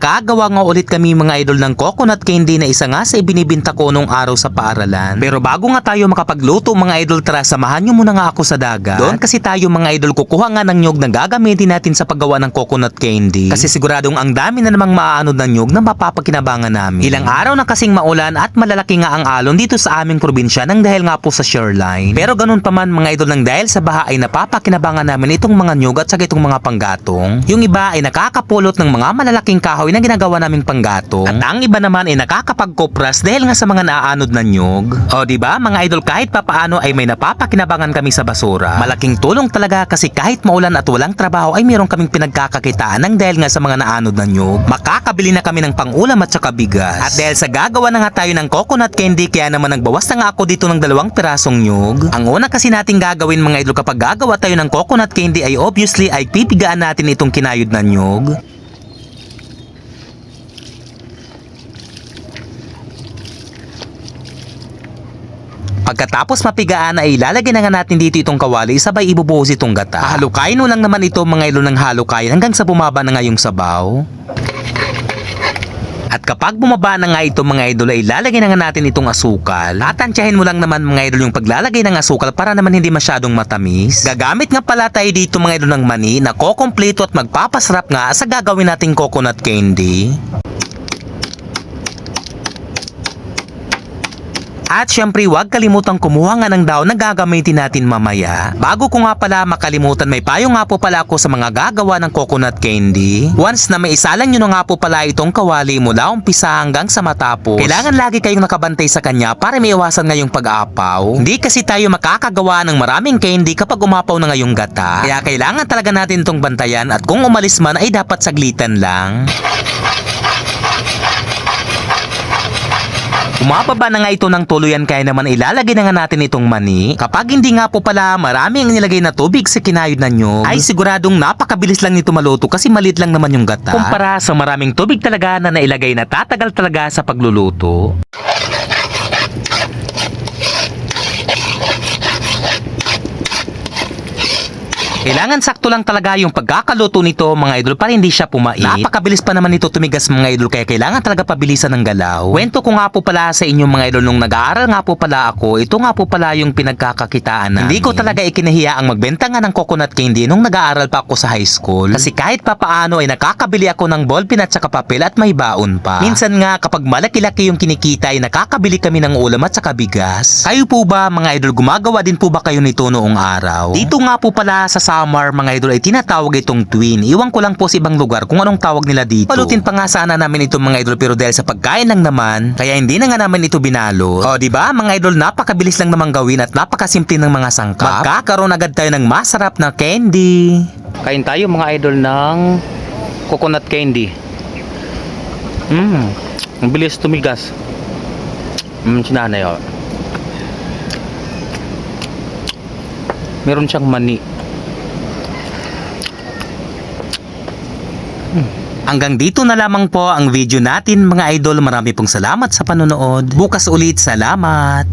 Kagawa nga ulit kami mga idol ng coconut candy na isa nga sa ibinibinta ko nung araw sa paaralan. Pero bago nga tayo makapagluto mga idol, tara samahan nyo muna nga ako sa dagat. Doon kasi tayo mga idol kukuha nga ng nyog na gagamitin natin sa paggawa ng coconut candy. Kasi siguradong ang dami na namang maaanod na nyog na mapapakinabangan namin. Ilang araw na kasing maulan at malalaki nga ang alon dito sa aming probinsya nang dahil nga po sa shoreline. Pero ganun pa man mga idol, nang dahil sa baha ay napapakinabangan namin itong mga nyog at saka itong mga panggatong. Yung iba ay nakakapulot ng mga malalaking kahoy na ginagawa naming panggatong. At ang iba naman ay nakakapagkopras dahil nga sa mga naaanod na nyog. O diba mga idol, kahit papaano ay may napapakinabangan kami sa basura. Malaking tulong talaga kasi kahit maulan at walang trabaho ay meron kaming pinagkakakitaan ng dahil nga sa mga naanod na nyog. Makakabili na kami ng pangulam at saka bigas. At dahil sa gagawa na nga tayo ng coconut candy, kaya naman nagbawas na nga ako dito ng 2 pirasong nyog. Ang una kasi nating gagawin mga idol kapag gagawa tayo ng coconut candy ay obviously ay pipigaan natin itong kinayod na nyog. Pagkatapos mapigaan ay ilalagay na nga natin dito itong kawali, sabay ibubuhos itong gata. Halukayin mo lang naman ito mga idol ng halukayin hanggang sa bumaba na nga yung sabaw. At kapag bumaba na nga ito mga idol ay ilalagay na nga natin itong asukal. Tatansyahin mo lang naman mga idol yung paglalagay ng asukal para naman hindi masyadong matamis. Gagamit nga pala tayo dito mga idol ng mani na kukumpleto at magpapasarap nga sa gagawin nating coconut candy. At syempre huwag kalimutang kumuha nga ng daon na gagamitin natin mamaya. Bago ko nga pala makalimutan, may payo nga po pala ako sa mga gagawa ng coconut candy. Once na maisalan nyo na nga po pala itong kawali mula umpisa hanggang sa matapos, kailangan lagi kayong nakabantay sa kanya para maiwasan nga yung pag-aapaw. Hindi kasi tayo makakagawa ng maraming candy kapag umapaw na nga yung gata. Kaya kailangan talaga natin itong bantayan at kung umalis man ay dapat saglitan lang. Umababa na nga ito ng tuluyan kaya naman ilalagay na nga natin itong mani. Kapag hindi nga po pala marami ang nilagay na tubig sa kinayod na nyog, ay siguradong napakabilis lang nito maluto kasi maliit lang naman yung gata. Kumpara sa maraming tubig talaga na nailagay na tatagal talaga sa pagluluto. Kailangan sakto lang talaga yung pagkakaluto nito mga idol para hindi siya pumait. Napakabilis pa naman nito tumigas mga idol kaya kailangan talaga pabilisan ng galaw. Kwento ko nga po pala sa inyo mga idol, nung nag-aaral nga po pala ako, ito nga po pala yung pinagkakakitaan namin. Hindi ko talaga ikinahiya ang magbenta nga ng coconut candy nung nag-aaral pa ako sa high school. Kasi kahit papaano ay nakakabili ako ng ballpen at saka papel at may baon pa. Minsan nga kapag malaki-laki yung kinikita ay nakakabili kami ng ulam at saka bigas. Kayo po ba mga idol, gumagawa din po ba kayo nito noong araw? Dito nga po pala sa summer mga idol ay tinatawag itong twin. Iwan ko lang po sa ibang lugar kung anong tawag nila dito. Palutin pa nga sana namin ito mga idol pero dahil sa pagkain lang naman, kaya hindi na nga namin ito binalot. O diba mga idol, napakabilis lang namang gawin at napakasimple ng mga sangkap. Magkakaroon agad tayo ng masarap na candy. Kain tayo mga idol ng coconut candy. Ang bilis tumigas. Sinanay o. Meron siyang mani. Hanggang dito na lamang po ang video natin mga idol. Marami pong salamat sa panonood. Bukas ulit, salamat.